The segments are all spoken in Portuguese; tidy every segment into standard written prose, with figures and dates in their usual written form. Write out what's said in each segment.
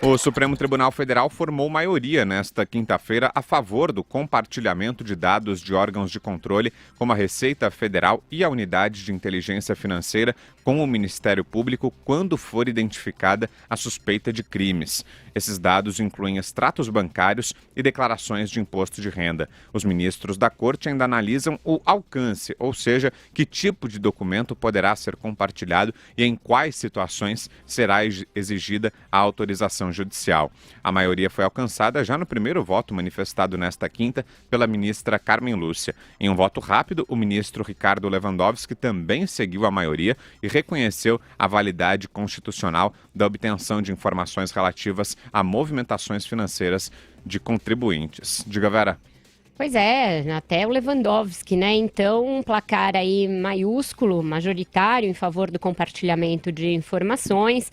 O Supremo Tribunal Federal formou maioria nesta quinta-feira a favor do compartilhamento de dados de órgãos de controle, como a Receita Federal e a Unidade de Inteligência Financeira, com o Ministério Público quando for identificada a suspeita de crimes. Esses dados incluem extratos bancários e declarações de imposto de renda. Os ministros da Corte ainda analisam o alcance, ou seja, que tipo de documento poderá ser compartilhado e em quais situações será exigida a autorização judicial. A maioria foi alcançada já no primeiro voto manifestado nesta quinta pela ministra Carmen Lúcia. Em um voto rápido, o ministro Ricardo Lewandowski também seguiu a maioria e reconheceu a validade constitucional da obtenção de informações relativas a movimentações financeiras de contribuintes. Diga, Vera. Pois é, até o Lewandowski, né? Então, um placar aí maiúsculo, majoritário, em favor do compartilhamento de informações.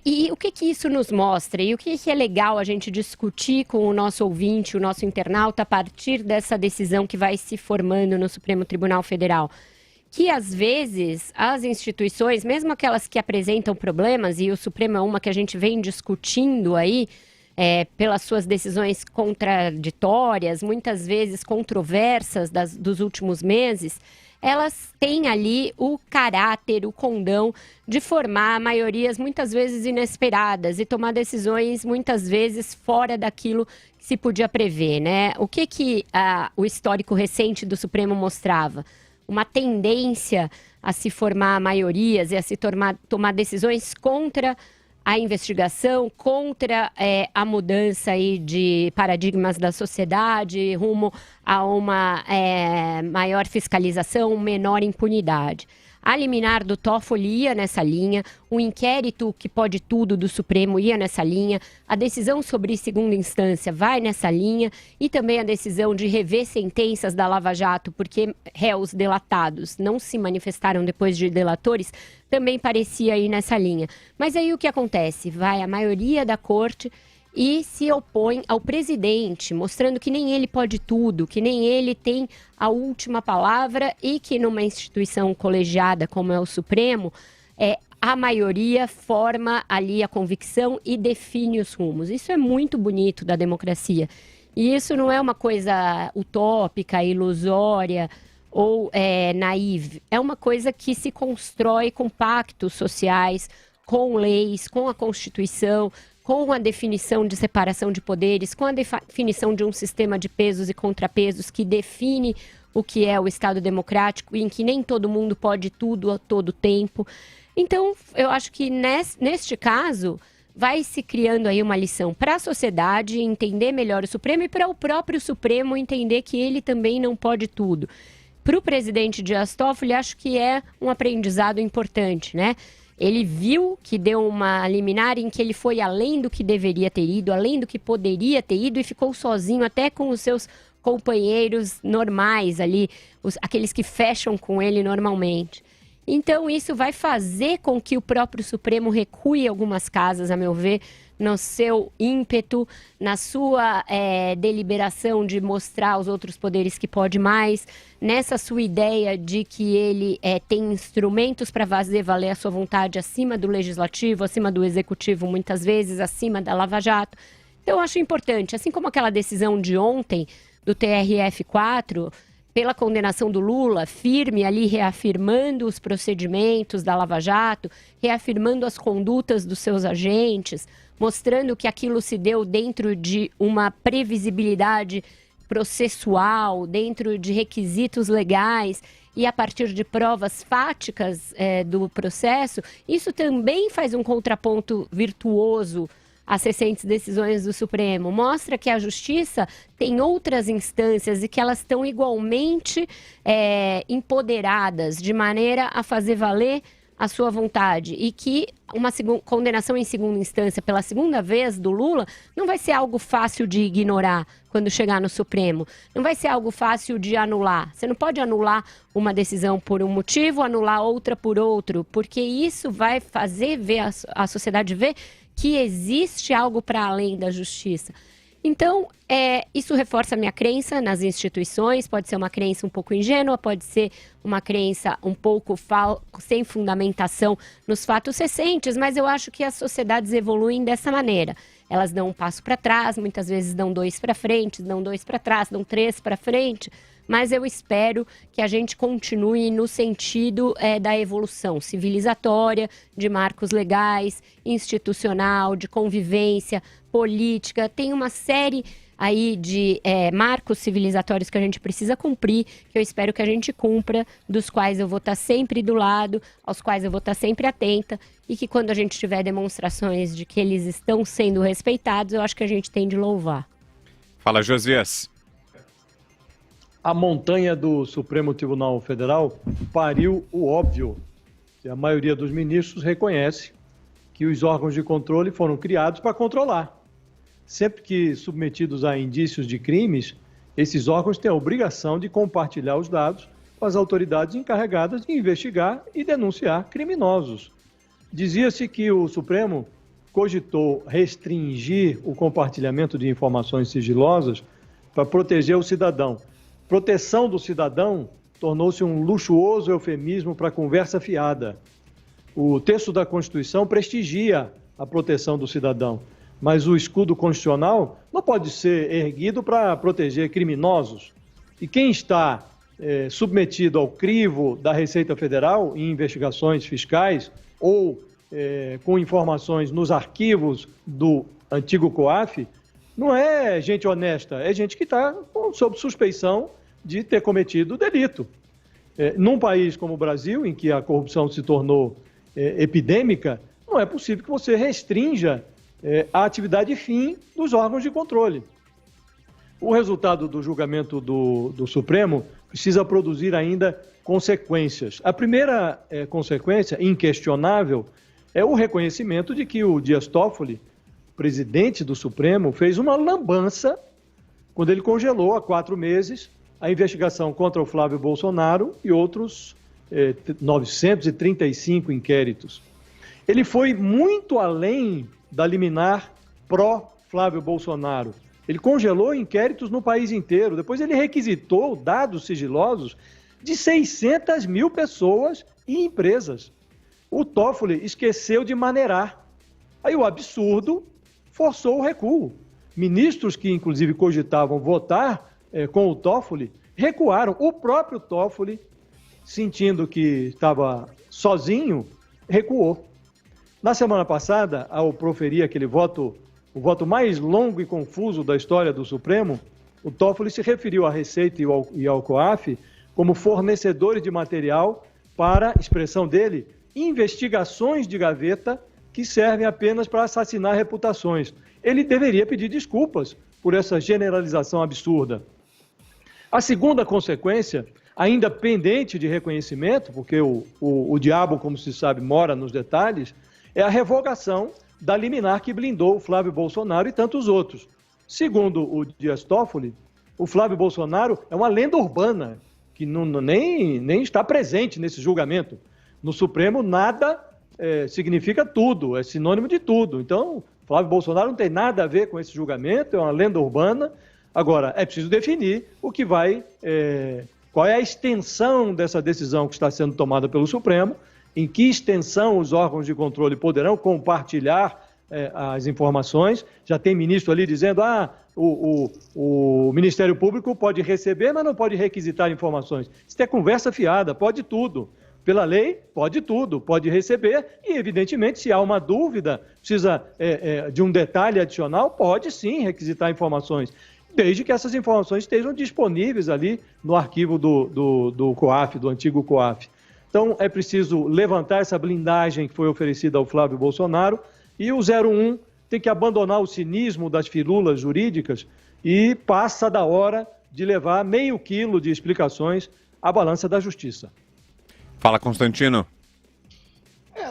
E o que isso nos mostra? E o que é legal a gente discutir com o nosso ouvinte, o nosso internauta, a partir dessa decisão que vai se formando no Supremo Tribunal Federal? Que, às vezes, as instituições, mesmo aquelas que apresentam problemas, e o Supremo é uma que a gente vem discutindo aí, pelas suas decisões contraditórias, muitas vezes controversas dos últimos meses, elas têm ali o caráter, o condão de formar maiorias muitas vezes inesperadas e tomar decisões muitas vezes fora daquilo que se podia prever, né? O que o histórico recente do Supremo mostrava? Uma tendência a se formar maiorias e a se tomar decisões contra a investigação, contra a mudança aí de paradigmas da sociedade, rumo a uma maior fiscalização, menor impunidade. A liminar do Toffoli ia nessa linha, o inquérito que pode tudo do Supremo ia nessa linha, a decisão sobre segunda instância vai nessa linha e também a decisão de rever sentenças da Lava Jato, porque réus delatados não se manifestaram depois de delatores, também parecia ir nessa linha. Mas aí o que acontece? Vai a maioria da corte e se opõe ao presidente, mostrando que nem ele pode tudo, que nem ele tem a última palavra e que numa instituição colegiada como é o Supremo, a maioria forma ali a convicção e define os rumos. Isso é muito bonito da democracia. E isso não é uma coisa utópica, ilusória ou naive. É uma coisa que se constrói com pactos sociais, com leis, com a Constituição, com a definição de separação de poderes, com a definição de um sistema de pesos e contrapesos que define o que é o Estado democrático, em que nem todo mundo pode tudo a todo tempo. Então, eu acho que neste caso, vai se criando aí uma lição para a sociedade entender melhor o Supremo e para o próprio Supremo entender que ele também não pode tudo. Para o presidente Dias Toffoli, acho que é um aprendizado importante, né? Ele viu que deu uma liminar em que ele foi além do que deveria ter ido, além do que poderia ter ido e ficou sozinho até com os seus companheiros normais ali, aqueles que fecham com ele normalmente. Então isso vai fazer com que o próprio Supremo recue algumas casas, a meu ver, no seu ímpeto, na sua deliberação de mostrar aos outros poderes que pode mais, nessa sua ideia de que ele tem instrumentos para fazer valer a sua vontade acima do legislativo, acima do executivo, muitas vezes acima da Lava Jato. Então, eu acho importante, assim como aquela decisão de ontem do TRF4, pela condenação do Lula, firme ali, reafirmando os procedimentos da Lava Jato, reafirmando as condutas dos seus agentes, mostrando que aquilo se deu dentro de uma previsibilidade processual, dentro de requisitos legais e a partir de provas fáticas do processo, isso também faz um contraponto virtuoso às recentes decisões do Supremo. Mostra que a Justiça tem outras instâncias e que elas estão igualmente empoderadas de maneira a fazer valer a sua vontade e que uma condenação em segunda instância pela segunda vez do Lula não vai ser algo fácil de ignorar quando chegar no Supremo. Não vai ser algo fácil de anular. Você não pode anular uma decisão por um motivo, anular outra por outro, porque isso vai fazer a sociedade ver que existe algo para além da justiça. Então, isso reforça a minha crença nas instituições, pode ser uma crença um pouco ingênua, pode ser uma crença um pouco sem fundamentação nos fatos recentes, mas eu acho que as sociedades evoluem dessa maneira. Elas dão um passo para trás, muitas vezes dão 2 para frente, dão 2 para trás, dão 3 para frente, mas eu espero que a gente continue no sentido da evolução civilizatória, de marcos legais, institucional, de convivência, política. Tem uma série aí de marcos civilizatórios que a gente precisa cumprir, que eu espero que a gente cumpra, dos quais eu vou estar sempre do lado, aos quais eu vou estar sempre atenta, e que quando a gente tiver demonstrações de que eles estão sendo respeitados, eu acho que a gente tem de louvar. Fala, Josias. A montanha do Supremo Tribunal Federal pariu o óbvio. A maioria dos ministros reconhece que os órgãos de controle foram criados para controlar. Sempre que submetidos a indícios de crimes, esses órgãos têm a obrigação de compartilhar os dados com as autoridades encarregadas de investigar e denunciar criminosos. Dizia-se que o Supremo cogitou restringir o compartilhamento de informações sigilosas para proteger o cidadão. Proteção do cidadão tornou-se um luxuoso eufemismo para conversa fiada. O texto da Constituição prestigia a proteção do cidadão, mas o escudo constitucional não pode ser erguido para proteger criminosos. E quem está submetido ao crivo da Receita Federal em investigações fiscais ou com informações nos arquivos do antigo COAF, não é gente honesta, é gente que está sob suspeição de ter cometido delito. Num país como o Brasil, em que a corrupção se tornou epidêmica, não é possível que você restrinja a atividade fim dos órgãos de controle. O resultado do julgamento do Supremo precisa produzir ainda consequências. A primeira consequência, inquestionável, é o reconhecimento de que o Dias Toffoli, presidente do Supremo, fez uma lambança quando ele congelou há 4 meses a investigação contra o Flávio Bolsonaro e outros 935 inquéritos. Ele foi muito além da liminar pró-Flávio Bolsonaro. Ele congelou inquéritos no país inteiro. Depois ele requisitou dados sigilosos de 600 mil pessoas e empresas. O Toffoli esqueceu de maneirar. Aí o absurdo forçou o recuo. Ministros que, inclusive, cogitavam votar com o Toffoli, recuaram. O próprio Toffoli, sentindo que estava sozinho, recuou. Na semana passada, ao proferir aquele voto, o voto mais longo e confuso da história do Supremo, o Toffoli se referiu à Receita e ao COAF como fornecedores de material para, expressão dele, investigações de gaveta que servem apenas para assassinar reputações. Ele deveria pedir desculpas por essa generalização absurda. A segunda consequência, ainda pendente de reconhecimento, porque o diabo, como se sabe, mora nos detalhes, é a revogação da liminar que blindou o Flávio Bolsonaro e tantos outros. Segundo o Dias Toffoli, o Flávio Bolsonaro é uma lenda urbana, que nem está presente nesse julgamento. No Supremo, nada significa tudo, é sinônimo de tudo. Então, Flávio Bolsonaro não tem nada a ver com esse julgamento, é uma lenda urbana. Agora, é preciso definir qual é a extensão dessa decisão que está sendo tomada pelo Supremo, em que extensão os órgãos de controle poderão compartilhar as informações. Já tem ministro ali dizendo, o Ministério Público pode receber, mas não pode requisitar informações. Isso é conversa fiada, pode tudo. Pela lei, pode tudo, pode receber e, evidentemente, se há uma dúvida, precisa de um detalhe adicional, pode sim requisitar informações, desde que essas informações estejam disponíveis ali no arquivo do COAF, do antigo COAF. Então, é preciso levantar essa blindagem que foi oferecida ao Flávio Bolsonaro e o 01 tem que abandonar o cinismo das firulas jurídicas e passa da hora de levar meio quilo de explicações à balança da justiça. Fala, Constantino.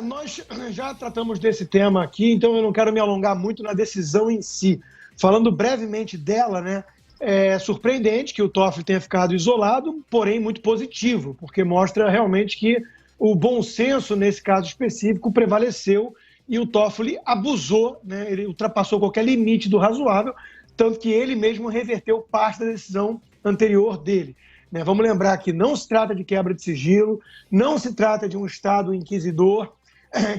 Nós já tratamos desse tema aqui, então eu não quero me alongar muito na decisão em si. Falando brevemente dela, né, é surpreendente que o Toffoli tenha ficado isolado, porém muito positivo, porque mostra realmente que o bom senso, nesse caso específico, prevaleceu e o Toffoli abusou, né, ele ultrapassou qualquer limite do razoável, tanto que ele mesmo reverteu parte da decisão anterior dele. Né? Vamos lembrar que não se trata de quebra de sigilo, não se trata de um Estado inquisidor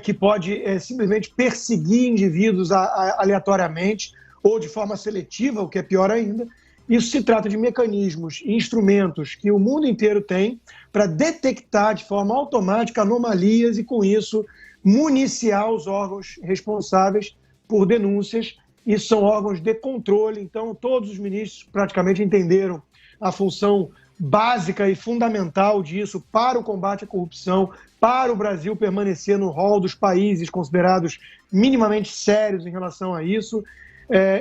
que pode simplesmente perseguir indivíduos aleatoriamente ou de forma seletiva, o que é pior ainda. Isso se trata de mecanismos e instrumentos que o mundo inteiro tem para detectar de forma automática anomalias e, com isso, municiar os órgãos responsáveis por denúncias. Isso são órgãos de controle, então todos os ministros praticamente entenderam a função básica e fundamental disso para o combate à corrupção, para o Brasil permanecer no rol dos países considerados minimamente sérios em relação a isso,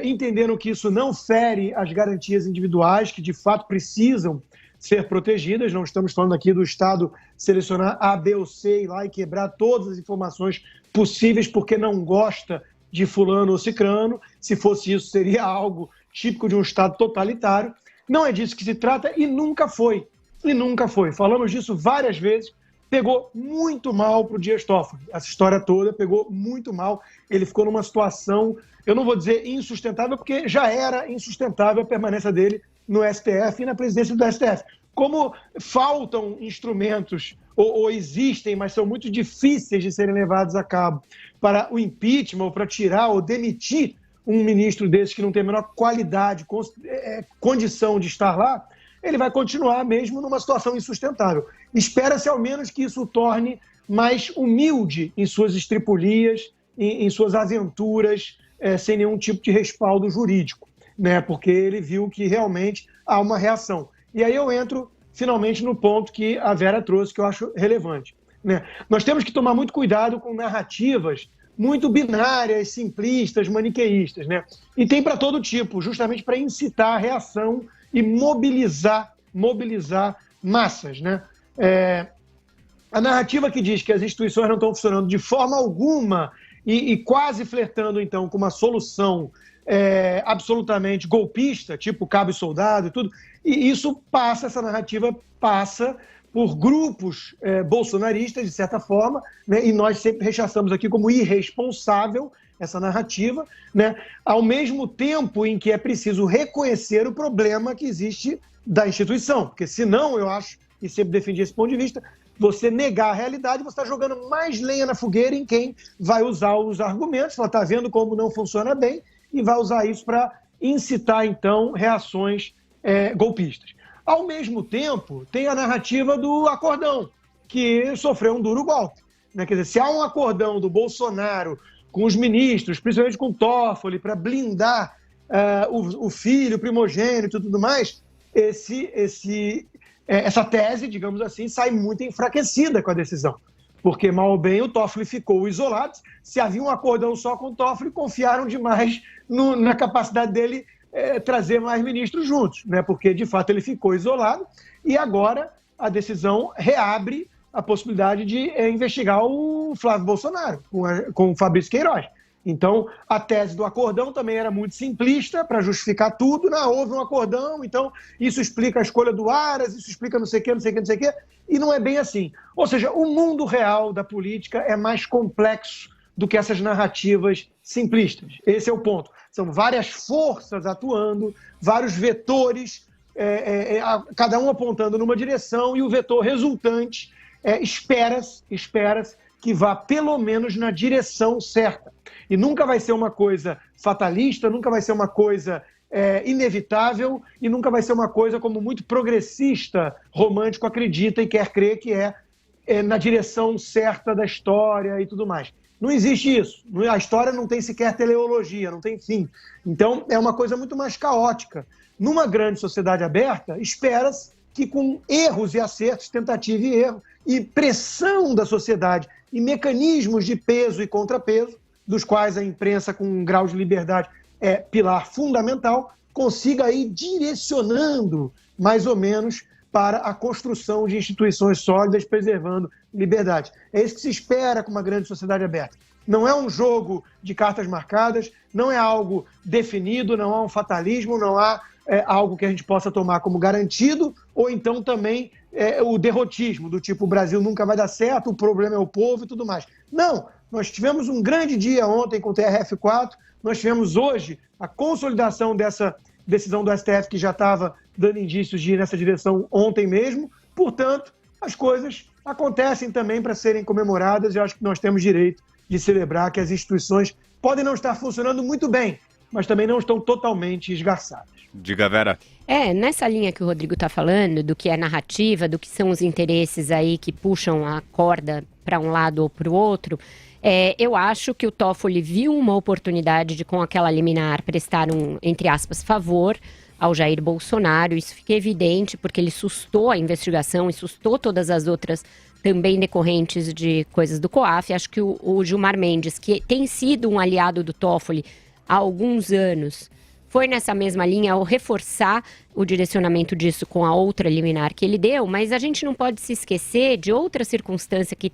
entenderam que isso não fere as garantias individuais, que de fato precisam ser protegidas. Não estamos falando aqui do Estado selecionar A, B ou C, ir lá e quebrar todas as informações possíveis porque não gosta de fulano ou cicrano. Se fosse isso, seria algo típico de um Estado totalitário. Não é disso que se trata e nunca foi. E nunca foi. Falamos disso várias vezes. Pegou muito mal para o Dias Toffoli. Essa história toda pegou muito mal. Ele ficou numa situação, eu não vou dizer insustentável, porque já era insustentável a permanência dele no STF e na presidência do STF. Como faltam instrumentos, ou existem, mas são muito difíceis de serem levados a cabo para o impeachment, ou para tirar ou demitir um ministro desse que não tem a menor qualidade, condição de estar lá, ele vai continuar mesmo numa situação insustentável. Espera-se ao menos que isso o torne mais humilde em suas estripulias, em suas aventuras, sem nenhum tipo de respaldo jurídico, né? Porque ele viu que realmente há uma reação. E aí eu entro finalmente no ponto que a Vera trouxe, que eu acho relevante, né? Nós temos que tomar muito cuidado com narrativas muito binárias, simplistas, maniqueístas, né? E tem para todo tipo, justamente para incitar a reação e mobilizar massas, né? A narrativa que diz que as instituições não estão funcionando de forma alguma e quase flertando, então, com uma solução absolutamente golpista, tipo cabo e soldado e tudo, e isso passa, essa narrativa passa por grupos bolsonaristas, de certa forma, né? E nós sempre rechaçamos aqui como irresponsável essa narrativa, né? Ao mesmo tempo em que é preciso reconhecer o problema que existe da instituição, porque senão, eu acho, e sempre defendi esse ponto de vista, você negar a realidade, você está jogando mais lenha na fogueira em quem vai usar os argumentos, ela está vendo como não funciona bem e vai usar isso para incitar, então, reações golpistas. Ao mesmo tempo, tem a narrativa do acordão, que sofreu um duro golpe, né? Quer dizer, se há um acordão do Bolsonaro com os ministros, principalmente com o Toffoli, para blindar o filho, o primogênito e tudo mais, essa tese, digamos assim, sai muito enfraquecida com a decisão. Porque, mal ou bem, o Toffoli ficou isolado. Se havia um acordão só com o Toffoli, confiaram demais na capacidade dele trazer mais ministros juntos, né? Porque, de fato, ele ficou isolado e agora a decisão reabre a possibilidade de investigar o Flávio Bolsonaro com o Fabrício Queiroz. Então, a tese do acordão também era muito simplista para justificar tudo. Não, houve um acordão, então isso explica a escolha do Aras, isso explica não sei o quê, não sei o quê, não sei o quê. E não é bem assim. Ou seja, o mundo real da política é mais complexo do que essas narrativas simplistas. Esse é o ponto. São várias forças atuando, vários vetores, cada um apontando numa direção, e o vetor resultante espera-se que vá pelo menos na direção certa. E nunca vai ser uma coisa fatalista, nunca vai ser uma coisa inevitável e nunca vai ser uma coisa como muito progressista, romântico acredita e quer crer que é na direção certa da história e tudo mais. Não existe isso. A história não tem sequer teleologia, não tem fim. Então, é uma coisa muito mais caótica. Numa grande sociedade aberta, espera-se que com erros e acertos, tentativa e erro, e pressão da sociedade e mecanismos de peso e contrapeso, dos quais a imprensa, com um grau de liberdade, é pilar fundamental, consiga ir direcionando, mais ou menos, para a construção de instituições sólidas, preservando liberdade. É isso que se espera com uma grande sociedade aberta. Não é um jogo de cartas marcadas, não é algo definido, não há um fatalismo, não há algo que a gente possa tomar como garantido, ou então também o derrotismo, do tipo, o Brasil nunca vai dar certo, o problema é o povo e tudo mais. Não, Nós tivemos um grande dia ontem com o TRF4, nós tivemos hoje a consolidação dessa decisão do STF que já estava dando indícios de ir nessa direção ontem mesmo. Portanto, as coisas acontecem também para serem comemoradas e eu acho que nós temos direito de celebrar que as instituições podem não estar funcionando muito bem, mas também não estão totalmente esgarçadas. Diga, Vera. Nessa linha que o Rodrigo está falando, do que é narrativa, do que são os interesses aí que puxam a corda para um lado ou para o outro, eu acho que o Toffoli viu uma oportunidade de, com aquela liminar, prestar um, entre aspas, favor ao Jair Bolsonaro. Isso fica evidente porque ele sustou a investigação e sustou todas as outras também decorrentes de coisas do COAF. Acho que o Gilmar Mendes, que tem sido um aliado do Toffoli há alguns anos, foi nessa mesma linha ao reforçar o direcionamento disso com a outra liminar que ele deu, mas a gente não pode se esquecer de outra circunstância que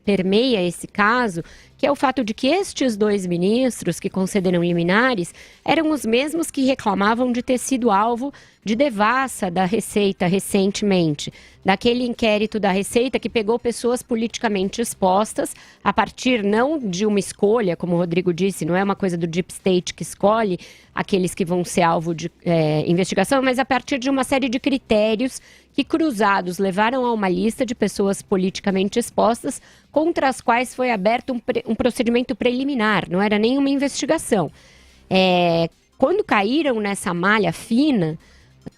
permeia esse caso, que é o fato de que estes dois ministros que concederam liminares eram os mesmos que reclamavam de ter sido alvo de devassa da Receita recentemente, daquele inquérito da Receita que pegou pessoas politicamente expostas a partir não de uma escolha, como o Rodrigo disse, não é uma coisa do Deep State que escolhe aqueles que vão ser alvo de investigação, mas a partir de uma série de critérios que, cruzados, levaram a uma lista de pessoas politicamente expostas contra as quais foi aberto um procedimento preliminar, não era nenhuma investigação. Quando caíram nessa malha fina,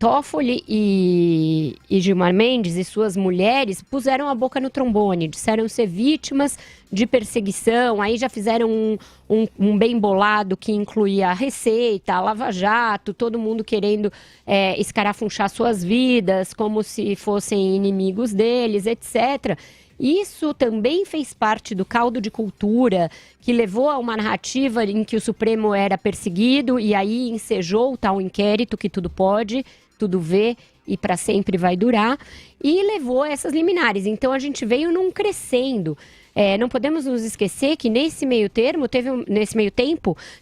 Toffoli e Gilmar Mendes e suas mulheres puseram a boca no trombone, disseram ser vítimas de perseguição, aí já fizeram um bem bolado que incluía a Receita, a Lava Jato, todo mundo querendo escarafunchar suas vidas como se fossem inimigos deles, etc. Isso também fez parte do caldo de cultura que levou a uma narrativa em que o Supremo era perseguido e aí ensejou o tal inquérito que tudo pode, tudo vê e para sempre vai durar, e levou a essas liminares. Então a gente veio num crescendo. Não podemos nos esquecer que nesse meio tempo,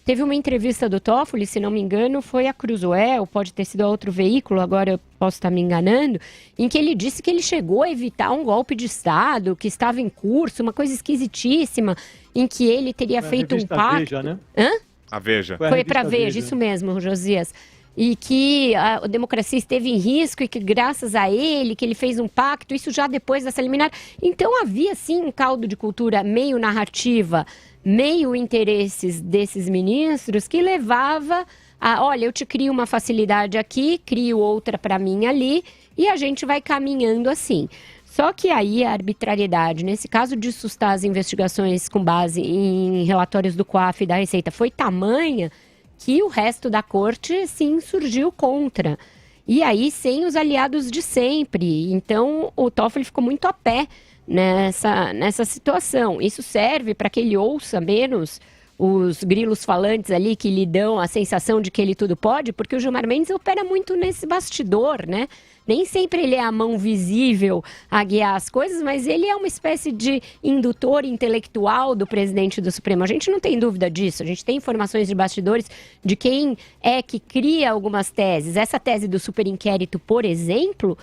teve uma entrevista do Toffoli, se não me engano, foi a Cruzoé, pode ter sido a outro veículo, agora eu posso estar me enganando, em que ele disse que ele chegou a evitar um golpe de Estado, que estava em curso, uma coisa esquisitíssima, em que ele teria feito um pacto. Veja, né? Hã? A Veja. Foi para Veja, isso mesmo, Josias. E que a democracia esteve em risco e que graças a ele, que ele fez um pacto, isso já depois dessa liminar. Então havia sim um caldo de cultura meio narrativa, meio interesses desses ministros que levava a, olha, eu te crio uma facilidade aqui, crio outra para mim ali e a gente vai caminhando assim. Só que aí a arbitrariedade, nesse caso de sustar as investigações com base em relatórios do COAF e da Receita, foi tamanha que o resto da corte, sim, surgiu contra. E aí, sem os aliados de sempre. Então, o Toffoli ficou muito a pé nessa situação. Isso serve para que ele ouça menos os grilos falantes ali que lhe dão a sensação de que ele tudo pode, porque o Gilmar Mendes opera muito nesse bastidor, né? Nem sempre ele é a mão visível a guiar as coisas, mas ele é uma espécie de indutor intelectual do presidente do Supremo. A gente não tem dúvida disso. A gente tem informações de bastidores de quem é que cria algumas teses. Essa tese do superinquérito, por exemplo,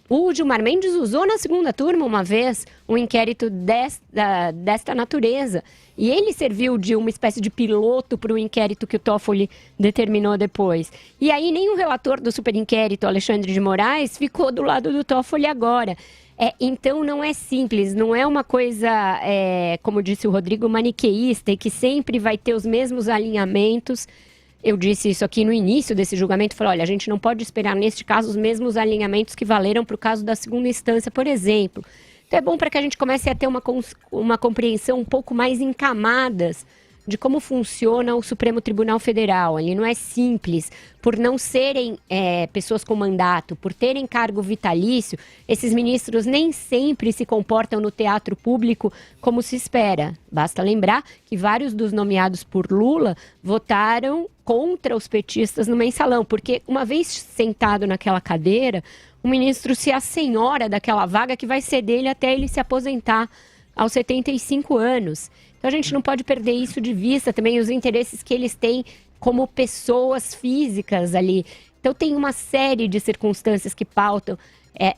o Gilmar Mendes usou na segunda turma uma vez um inquérito desta natureza. E ele serviu de uma espécie de piloto para o inquérito que o Toffoli determinou depois. E aí nem o relator do superinquérito, Alexandre de Moraes, ficou do lado do Toffoli agora. Então não é simples, não é uma coisa, como disse o Rodrigo, maniqueísta e que sempre vai ter os mesmos alinhamentos. Eu disse isso aqui no início desse julgamento, falei, olha, a gente não pode esperar neste caso os mesmos alinhamentos que valeram para o caso da segunda instância, por exemplo. Então é bom para que a gente comece a ter uma compreensão um pouco mais em camadas de como funciona o Supremo Tribunal Federal. Ele não é simples, por não serem pessoas com mandato, por terem cargo vitalício, esses ministros nem sempre se comportam no teatro público como se espera. Basta lembrar que vários dos nomeados por Lula votaram contra os petistas no mensalão, porque uma vez sentado naquela cadeira, o ministro se assenhora daquela vaga que vai ser dele até ele se aposentar aos 75 anos. Então a gente não pode perder isso de vista também, os interesses que eles têm como pessoas físicas ali. Então tem uma série de circunstâncias que pautam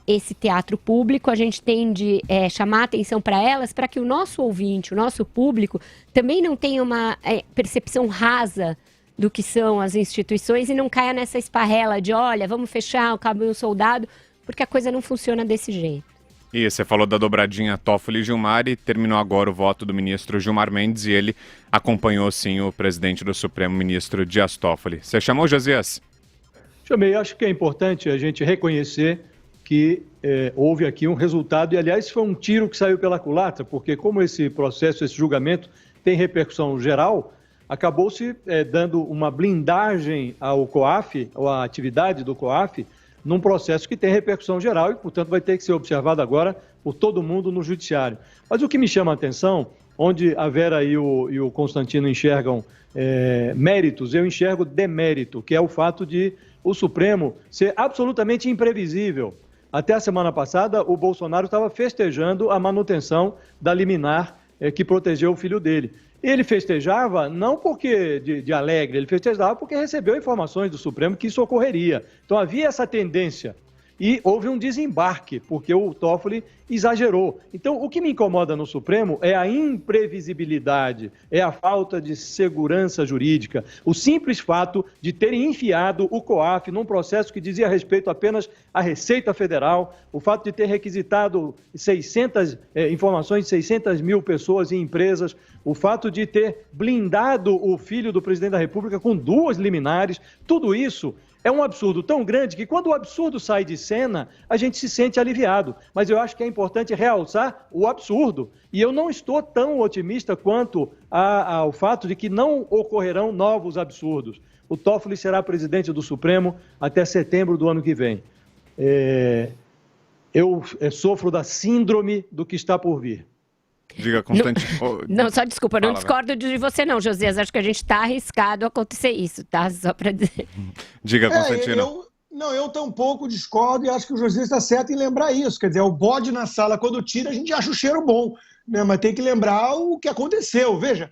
esse teatro público, a gente tem de chamar atenção para elas, para que o nosso ouvinte, o nosso público, também não tenha uma percepção rasa do que são as instituições e não caia nessa esparrela de, olha, vamos fechar o Cabo e o Soldado, porque a coisa não funciona desse jeito. E você falou da dobradinha Toffoli e Gilmar e terminou agora o voto do ministro Gilmar Mendes e ele acompanhou sim o presidente do Supremo, ministro Dias Toffoli. Você chamou, Josias? Chamei, acho que é importante a gente reconhecer que houve aqui um resultado, e aliás foi um tiro que saiu pela culatra, porque como esse processo, esse julgamento tem repercussão geral, acabou-se dando uma blindagem ao COAF, ou à atividade do COAF, num processo que tem repercussão geral e, portanto, vai ter que ser observado agora por todo mundo no judiciário. Mas o que me chama a atenção, onde a Vera e o Constantino enxergam méritos, eu enxergo demérito, que é o fato de o Supremo ser absolutamente imprevisível. Até a semana passada, o Bolsonaro estava festejando a manutenção da liminar que protegeu o filho dele. Ele festejava não porque de alegre, ele festejava porque recebeu informações do Supremo que isso ocorreria. Então havia essa tendência. E houve um desembarque, porque o Toffoli exagerou. Então, o que me incomoda no Supremo é a imprevisibilidade, é a falta de segurança jurídica, o simples fato de terem enfiado o COAF num processo que dizia respeito apenas à Receita Federal, o fato de ter requisitado informações de 600 mil pessoas e empresas, o fato de ter blindado o filho do presidente da República com 2 liminares, tudo isso é um absurdo tão grande que quando o absurdo sai de cena, a gente se sente aliviado. Mas eu acho que é importante realçar o absurdo. E eu não estou tão otimista quanto ao fato de que não ocorrerão novos absurdos. O Toffoli será presidente do Supremo até setembro do ano que vem. Eu sofro da síndrome do que está por vir. Diga, Constantino. Não, só desculpa, não discordo de você não, Josias. Acho que a gente está arriscado a acontecer isso, tá? Só para dizer. Diga, Constantino. Eu tampouco discordo e acho que o Josias está certo em lembrar isso. Quer dizer, o bode na sala, quando tira, a gente acha o cheiro bom, né? Mas tem que lembrar o que aconteceu. Veja,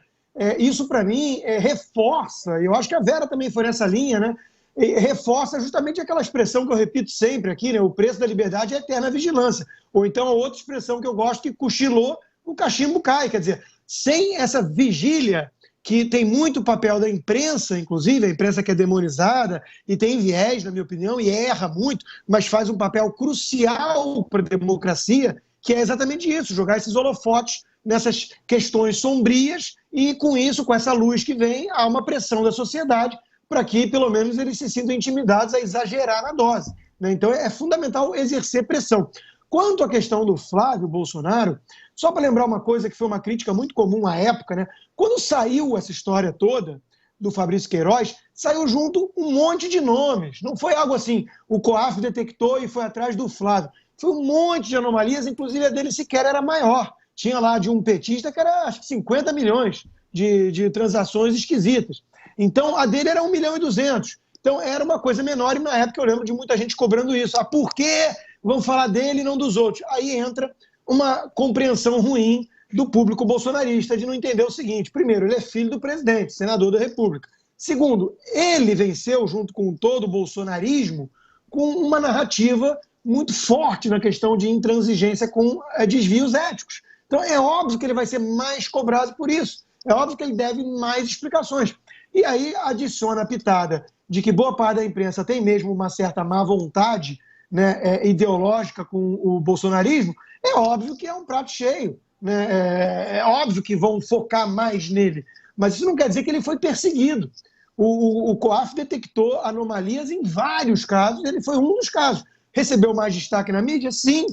isso para mim reforça, e eu acho que a Vera também foi nessa linha, né? Reforça justamente aquela expressão que eu repito sempre aqui, né? O preço da liberdade é eterna vigilância. Ou então a outra expressão que eu gosto, que cochilou, o cachimbo cai. Quer dizer, sem essa vigília, que tem muito papel da imprensa, inclusive, a imprensa que é demonizada e tem viés, na minha opinião, e erra muito, mas faz um papel crucial para a democracia, que é exatamente isso, jogar esses holofotes nessas questões sombrias e, com isso, com essa luz que vem, há uma pressão da sociedade para que, pelo menos, eles se sintam intimidados a exagerar na dose, né? Então, é fundamental exercer pressão. Quanto à questão do Flávio Bolsonaro, só para lembrar uma coisa que foi uma crítica muito comum à época, né? Quando saiu essa história toda do Fabrício Queiroz, saiu junto um monte de nomes. Não foi algo assim, o COAF detectou e foi atrás do Flávio. Foi um monte de anomalias, inclusive a dele sequer era maior. Tinha lá de um petista que era, acho que 50 milhões de transações esquisitas. Então, a dele era 1,2 milhão. Então, era uma coisa menor e na época eu lembro de muita gente cobrando isso. Ah, por quê? Vamos falar dele e não dos outros. Aí entra uma compreensão ruim do público bolsonarista de não entender o seguinte: primeiro, ele é filho do presidente, senador da República. Segundo, ele venceu, junto com todo o bolsonarismo, com uma narrativa muito forte na questão de intransigência com desvios éticos. Então é óbvio que ele vai ser mais cobrado por isso. É óbvio que ele deve mais explicações. E aí adiciona a pitada de que boa parte da imprensa tem mesmo uma certa má vontade, né, ideológica com o bolsonarismo. É óbvio que é um prato cheio, né? É óbvio que vão focar mais nele, mas isso não quer dizer que ele foi perseguido. O COAF detectou anomalias em vários casos, ele foi um dos casos. Recebeu mais destaque na mídia? Sim,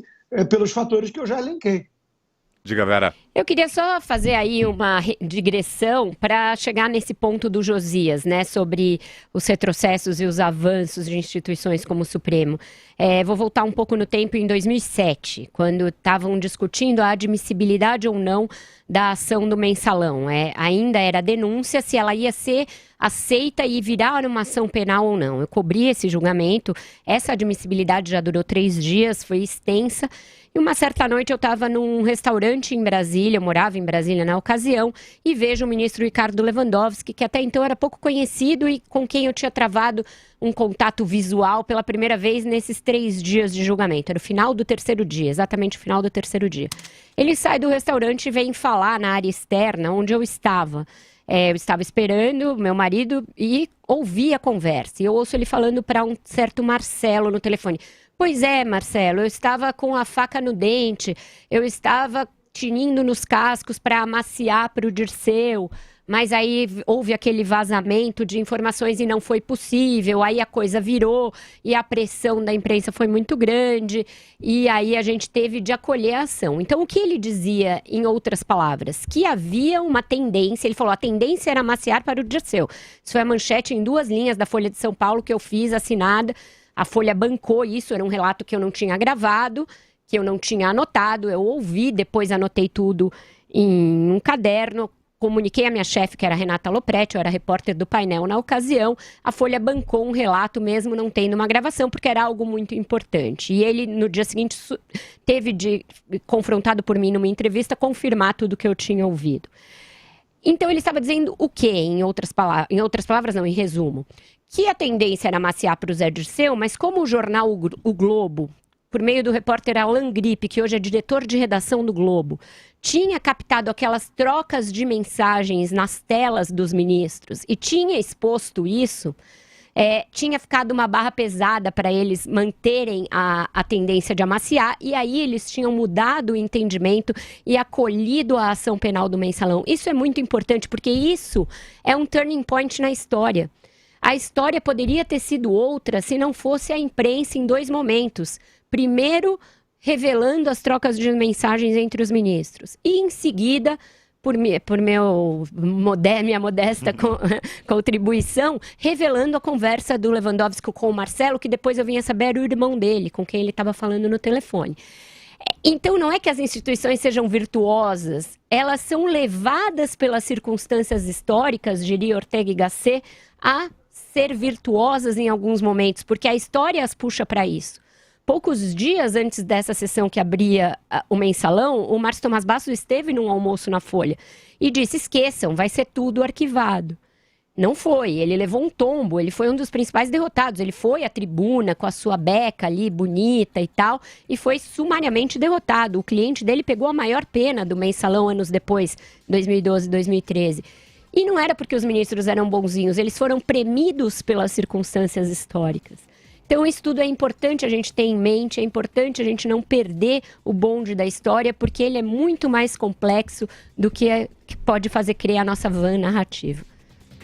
pelos fatores que eu já elenquei. Diga, Vera. Eu queria só fazer aí uma digressão para chegar nesse ponto do Josias, né, sobre os retrocessos e os avanços de instituições como o Supremo. Vou voltar um pouco no tempo em 2007, quando estavam discutindo a admissibilidade ou não da ação do mensalão. Ainda era denúncia se ela ia ser aceita e virar uma ação penal ou não. Eu cobri esse julgamento, essa admissibilidade já durou 3 dias, foi extensa. E uma certa noite eu estava num restaurante em Brasília, eu morava em Brasília na ocasião, e vejo o ministro Ricardo Lewandowski, que até então era pouco conhecido e com quem eu tinha travado um contato visual pela primeira vez nesses 3 dias de julgamento. Era o final do 3º dia, exatamente o final do 3º dia. Ele sai do restaurante e vem falar na área externa, onde eu estava. Eu estava esperando meu marido e ouvi a conversa. E eu ouço ele falando para um certo Marcelo no telefone. Pois é, Marcelo, eu estava com a faca no dente, eu estava tinindo nos cascos para amaciar para o Dirceu, mas aí houve aquele vazamento de informações e não foi possível, aí a coisa virou e a pressão da imprensa foi muito grande e aí a gente teve de acolher a ação. Então, o que ele dizia, em outras palavras? Que havia uma tendência, ele falou, a tendência era amaciar para o Dirceu. Isso foi a manchete em 2 linhas da Folha de São Paulo que eu fiz, assinada. A Folha bancou isso, era um relato que eu não tinha gravado, que eu não tinha anotado, eu ouvi, depois anotei tudo em um caderno, comuniquei à minha chefe, que era a Renata Lopretti, eu era repórter do painel na ocasião, a Folha bancou um relato mesmo não tendo uma gravação, porque era algo muito importante. E ele, no dia seguinte, teve de, confrontado por mim numa entrevista, confirmar tudo que eu tinha ouvido. Então ele estava dizendo o quê, em outras palavras não, em resumo? Que a tendência era amaciar para o Zé Dirceu, mas como o jornal O Globo, por meio do repórter Alan Gripe, que hoje é diretor de redação do Globo, tinha captado aquelas trocas de mensagens nas telas dos ministros e tinha exposto isso, tinha ficado uma barra pesada para eles manterem a tendência de amaciar, e aí eles tinham mudado o entendimento e acolhido a ação penal do Mensalão. Isso é muito importante, porque isso é um turning point na história. A história poderia ter sido outra se não fosse a imprensa em 2 momentos. Primeiro, revelando as trocas de mensagens entre os ministros. E, em seguida, por minha modesta contribuição, revelando a conversa do Lewandowski com o Marcelo, que depois eu vinha saber era o irmão dele, com quem ele estava falando no telefone. Então, não é que as instituições sejam virtuosas, elas são levadas pelas circunstâncias históricas, diria Ortega y Gasset, a ser virtuosas em alguns momentos, porque a história as puxa para isso. Poucos dias antes dessa sessão que abria o Mensalão, o Márcio Tomás Bastos esteve num almoço na Folha e disse, esqueçam, vai ser tudo arquivado. Não foi, ele levou um tombo, ele foi um dos principais derrotados, ele foi à tribuna com a sua beca ali, bonita e tal, e foi sumariamente derrotado. O cliente dele pegou a maior pena do Mensalão anos depois, 2012, 2013. E não era porque os ministros eram bonzinhos, eles foram premidos pelas circunstâncias históricas. Então, isso tudo é importante a gente ter em mente, é importante a gente não perder o bonde da história, porque ele é muito mais complexo do que pode fazer crer a nossa vã narrativa.